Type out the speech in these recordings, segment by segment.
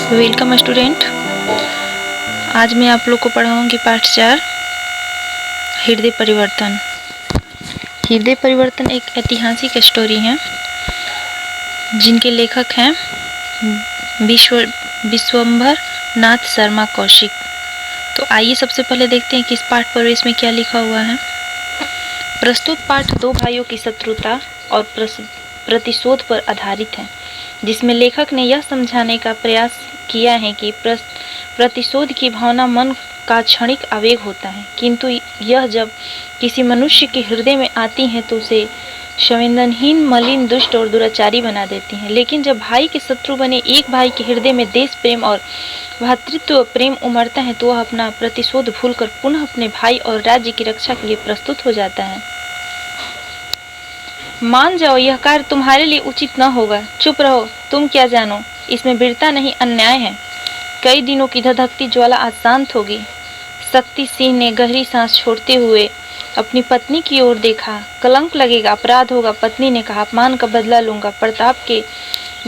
Welcome student. आज मैं आप लोग को पढ़ाऊंगी पाठ 4 हृदय परिवर्तन। हृदय परिवर्तन एक ऐतिहासिक स्टोरी है जिनके लेखक हैं विश्वंभर नाथ शर्मा कौशिक। तो आइए सबसे पहले देखते हैं कि इस पाठ प्रवेश में क्या लिखा हुआ है। प्रस्तुत पाठ दो भाइयों की शत्रुता और प्रतिशोध पर आधारित है, जिसमें लेखक ने यह समझाने का प्रयास किया है कि प्रतिशोध की भावना मन का क्षणिक आवेग होता है, किंतु यह जब किसी मनुष्य के हृदय में आती है तो उसे संवेदनहीन, मलिन, दुष्ट और दुराचारी बना देती है। लेकिन जब भाई के शत्रु बने एक भाई के हृदय में देश प्रेम और भ्रातृत्व प्रेम उमड़ता है तो वह अपना प्रतिशोध भूलकर पुनः अपने भाई और राज्य की रक्षा के लिए प्रस्तुत हो जाता है। मान जाओ, यह कार्य तुम्हारे लिए उचित न होगा। चुप रहो, तुम क्या जानो, इसमें वीरता नहीं अन्याय है। कई दिनों की धधकती ज्वाला आज शांत होगी। शक्ति सिंह ने गहरी सांस छोड़ते हुए अपनी पत्नी की ओर देखा। कलंक लगेगा, अपराध होगा, पत्नी ने कहा। अपमान का बदला लूंगा, प्रताप के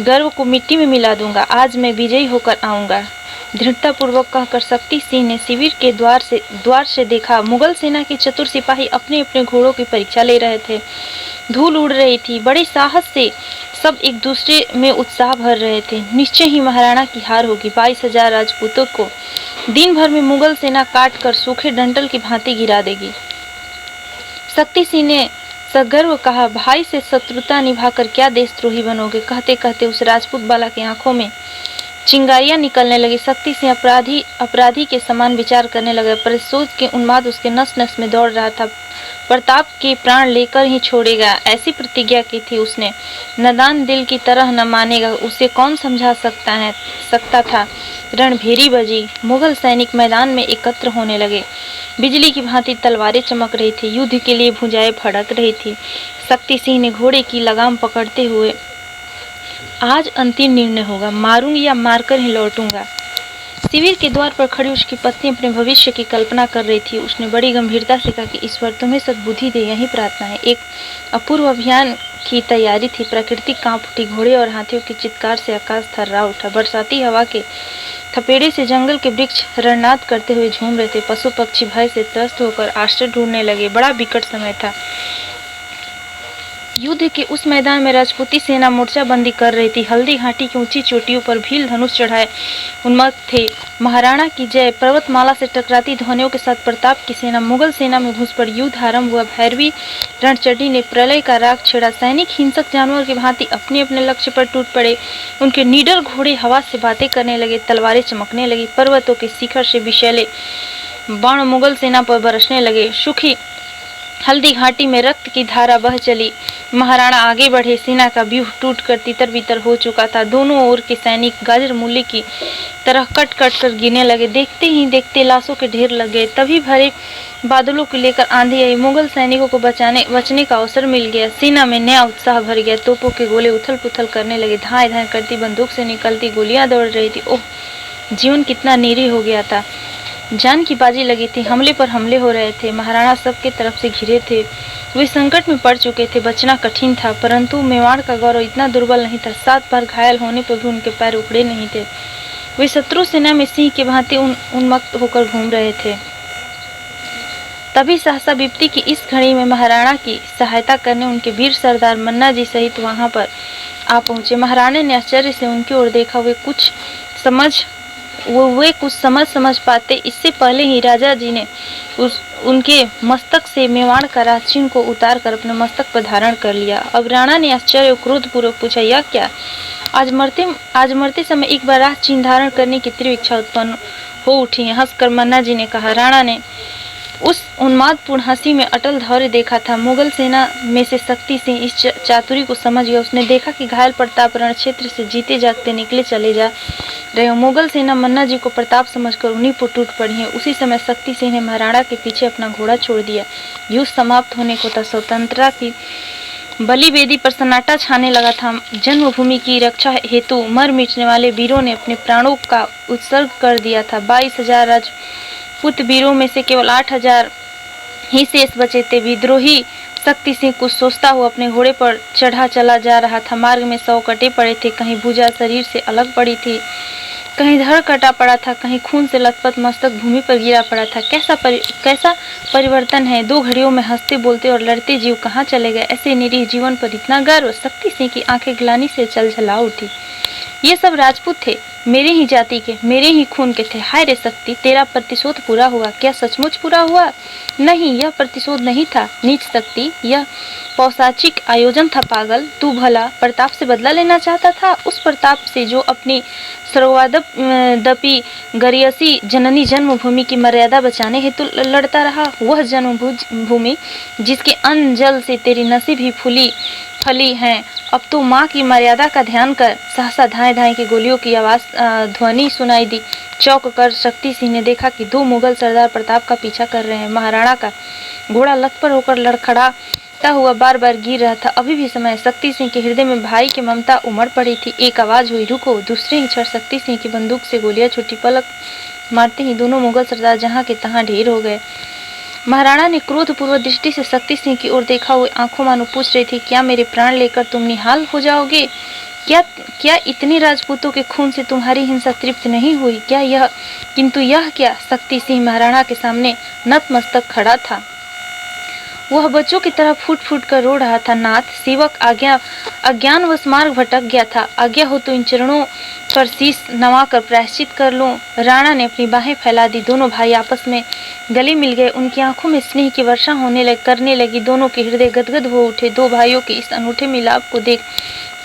गर्व को मिट्टी में मिला दूंगा। आज मैं विजयी होकर आऊंगा, दृढ़तापूर्वक कहकर शक्ति सिंह ने शिविर के द्वार से देखा। मुगल सेना के चतुर सिपाही अपने अपने घोड़ों की परीक्षा ले रहे थे। धूल उड़ रही थी। बड़े साहस से सब एक दूसरे में उत्साह भर रहे थे। निश्चय ही महाराणा की हार होगी। 22,000 राजपूतों को दिन भर में मुगल सेना काट कर सूखे डंठल की भांति गिरा देगी। शक्ति सिंह ने सगर्व कहा, भाई से शत्रुता निभाकर क्या देशद्रोही बनोगे। कहते कहते उस राजपूत बाला की आंखों में चिंगारियां निकलने लगी। शक्ति सिंह अपराधी के समान विचार करने लगा। प्रतिशोध के उन्माद उसके नस नस में दौड़ रहा था। प्रताप के प्राण लेकर ही छोड़ेगा, ऐसी प्रतिज्ञा की थी उसने। नादान दिल की तरह न मानेगा, उसे कौन समझा सकता था। रणभेरी बजी। मुगल सैनिक मैदान में एकत्र होने लगे। बिजली की भांति तलवारें चमक रही थी। युद्ध के लिए भुजाएं फड़क रही थी। शक्ति सिंह ने घोड़े की लगाम पकड़ते हुए, आज अंतिम निर्णय होगा, मारूंगी या मारकर ही लौटूंगा। शिविर के द्वार पर खड़ी उसकी पत्नी अपने भविष्य की कल्पना कर रही थी। उसने बड़ी गंभीरता से कहा कि ईश्वर तुम्हें सद्बुद्धि दे, यही प्रार्थना है। एक अपूर्व अभियान की तैयारी थी। प्रकृति कांप उठी। घोड़े और हाथियों की चित्कार से आकाश थर्रा उठा। बरसाती हवा के थपेड़े से जंगल के वृक्ष रणनाद करते हुए झूम रहे थे। पशु पक्षी भय से त्रस्त होकर आश्रय ढूंढने लगे। बड़ा विकट समय था। युद्ध के उस मैदान में राजपूती सेना मोर्चाबंदी कर रही थी। हल्दी घाटी की ऊंची चोटियों पर भील धनुष चढ़ाए उन्मत्त थे। महाराणा की जय पर्वतमाला से टकराती ध्वनियों के साथ प्रताप की सेना मुगल सेना में घुस पड़ी। युद्ध आरंभ हुआ। भैरवी रणचंडी ने प्रलय का राग छेड़ा। सैनिक हिंसक जानवर की भांति अपने अपने लक्ष्य पर टूट पड़े। उनके निडर घोड़े हवा से बातें करने लगे। तलवारें चमकने लगी। पर्वतों के शिखर से विषैले बाण मुगल सेना पर बरसने लगे। सुखी हल्दी घाटी में रक्त की धारा बह चली। महाराणा आगे बढ़े। सेना का व्यूह टूटकर तितर बितर हो चुका था। दोनों ओर के सैनिक गाजर मूली की तरह कट कट कर गिरने लगे। देखते ही देखते लाशों के ढेर लग गए। तभी भरे बादलों को लेकर आंधी आई। मुगल सैनिकों को बचने का अवसर मिल गया। सेना में नया उत्साह भर गया। तोपों के गोले उथल पुथल करने लगे। धाए धाए करती बंदूक से निकलती गोलियां दौड़ रही थी। ओह, जीवन कितना निरीह हो गया था। जान की बाजी लगी थी। हमले पर हमले हो रहे थे। महाराणा सबके तरफ से घिरे थे। वे संकट में पड़ चुके थे। बचना कठिन था, परंतु मेवाड़ का गौरव इतना दुर्बल नहीं था। 7 बार घायल होने पर भी उनके पैर उखड़े नहीं थे। वे शत्रु सेना में सिंह के भांति उन्मत्त होकर घूम रहे थे। तभी सहसा विपत्ति की इस घड़ी में महाराणा की सहायता करने उनके वीर सरदार मन्ना जी सहित वहां पर आ पहुंचे। महाराणा ने आश्चर्य से उनकी ओर देखा। वे कुछ समझ पाते इससे पहले ही राजा जी ने उनके मस्तक से मेवाड़ का राज चिन्ह को उतार कर अपने मस्तक पर धारण कर लिया। अब राणा ने आश्चर्य और क्रोध पूर्वक पूछा, यह क्या? आज मरते समय एक बार राज चिन्ह धारण करने की तीव्र इच्छा उत्पन्न हो उठी है, हंसकर मन्ना जी ने कहा। राणा ने उस उन्मादपूर्ण हंसी में अटल धैर्य देखा था। मुगल सेना में से शक्ति सिंह इस चातुरी को समझ गया। उसने देखा कि घायल प्रताप रण क्षेत्र से जीते जागते निकले चले जा रहे। मुगल सेना मन्ना जी को प्रताप समझकर उन्हीं पर टूट पड़ी है। उसी समय शक्ति सिंह ने महाराणा के पीछे अपना घोड़ा छोड़ दिया। युद्ध समाप्त होने को था। स्वतंत्रता की बलि वेदी पर सन्नाटा छाने लगा था। जन्मभूमि की रक्षा हेतु मर मिटने वाले वीरों ने अपने प्राणों का उत्सर्ग कर दिया था। 22,000 राजपूत वीरों में से केवल 8,000 ही शेष बचे थे। विद्रोही शक्ति सिंह कुछ सोचता हुआ अपने घोड़े पर चढ़ा चला जा रहा था। मार्ग में 100 कटे पड़े थे। कहीं भुजा शरीर से अलग पड़ी थी। कहीं धड़ कटा पड़ा था, कहीं खून से लथपथ मस्तक भूमि पर गिरा पड़ा था। कैसा परिवर्तन है। 2 घड़ियों में हंसते बोलते और लड़ते जीव कहाँ चले गए। ऐसे निरीह जीवन पर इतना गर्व। शक्ति सिंह की आंखें ग्लानि से छलछला उठी। ये सब राजपूत थे, मेरे ही जाति के, मेरे ही खून के थे। हाय रे शक्ति, तेरा प्रतिशोध पूरा हुआ। क्या सचमुच पूरा हुआ? नहीं, यह प्रतिशोध नहीं था नीच शक्ति, यह पौशाचिक आयोजन था पागल। तू भला प्रताप से बदला लेना चाहता था, उस प्रताप से जो अपनी सर्वादपी गरियसी जननी जन्मभूमि की मर्यादा बचाने हेतु लड़ता रहा। वह जन्मभूमि जिसके अन्न जल से तेरी नसें भी फली हैं। अब तो माँ की मर्यादा का ध्यान कर। सहसा धाए धाए की गोलियों की आवाज ध्वनि सुनाई दी। चौंक कर शक्ति सिंह ने देखा कि 2 मुगल सरदार प्रताप का पीछा कर रहे हैं। महाराणा का घोड़ा लत पर होकर लड़खड़ाता हुआ बार बार गिर रहा था। अभी भी समय। शक्ति सिंह के हृदय में भाई की ममता उमड़ पड़ी थी। एक आवाज हुई, रुको। दूसरे ही क्षण शक्ति सिंह की बंदूक से गोलियां छूटी। पलक मारते ही दोनों मुगल सरदार जहां के तहां ढेर हो गए। महाराणा ने क्रोधपूर्वक दृष्टि से शक्ति सिंह की ओर देखा हुए आंखों मानो पूछ रही थी, क्या मेरे प्राण लेकर तुम निहाल हो जाओगे? क्या इतने राजपूतों के खून से तुम्हारी हिंसा तृप्त नहीं हुई? किंतु यह क्या? शक्ति सिंह महाराणा के सामने नतमस्तक खड़ा था। वह बच्चों की तरह फूट फूट कर रो रहा था। नाथ, सेवक अज्ञानवश मार्ग भटक गया था। आज्ञा हो तो इन चरणों पर शीश नवाकर प्रायश्चित कर लूं। राणा ने अपनी बाहें फैला दी। दोनों भाई आपस में गले मिल गए। उनकी आंखों में स्नेह की वर्षा करने लगी। दोनों के हृदय गदगद हो उठे। 2 भाइयों के इस अनूठे मिलाप को देख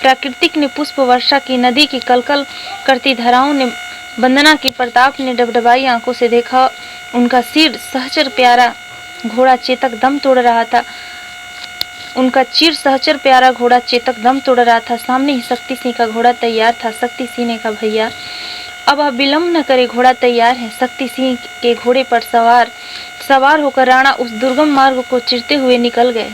प्राकृतिक ने पुष्प वर्षा की, नदी की कलकल करती धाराओं ने वंदना की। प्रताप ने डबडबाई आंखों से देखा। उनका सिर सहचर प्यारा घोड़ा चेतक दम तोड़ रहा था। सामने ही शक्ति सिंह का घोड़ा तैयार था। शक्ति सिंह ने कहा, भैया अब आप विलम्ब न करे, घोड़ा तैयार है। शक्ति सिंह के घोड़े पर सवार होकर राणा उस दुर्गम मार्ग को चिरते हुए निकल गए।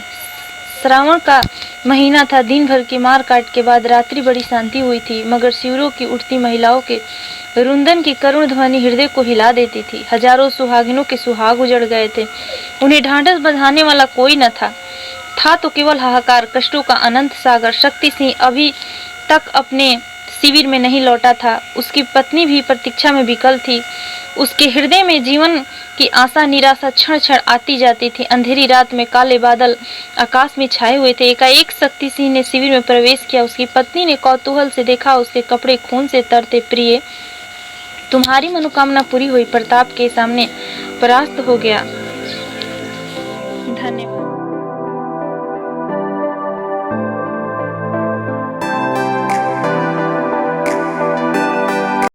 श्रावण का महीना था। दिन भर की मार काट के बाद रात्रि बड़ी शांति हुई थी, मगर शिविरों की उठती महिलाओं के रुंदन की करुण ध्वनि हृदय को हिला देती थी। हजारों सुहागिनों के सुहाग उजड़ गए थे। उन्हें ढांढस बंधाने वाला कोई न था तो केवल हाहाकार, कष्टों का अनंत सागर। शक्ति सिंह अभी तक अपने शिविर में नहीं लौटा था। उसकी पत्नी भी प्रतीक्षा में विकल थी। उसके हृदय में जीवन की आशा निराशा क्षण क्षण आती जाती थी। अंधेरी रात में काले बादल आकाश में छाए हुए थे। एकाएक शक्ति सिंह ने शिविर में प्रवेश किया। उसकी पत्नी ने कौतूहल से देखा। उसके कपड़े खून से तरते। प्रिय, तुम्हारी मनोकामना पूरी हुई। प्रताप के सामने परास्त हो गया। धन्यवाद।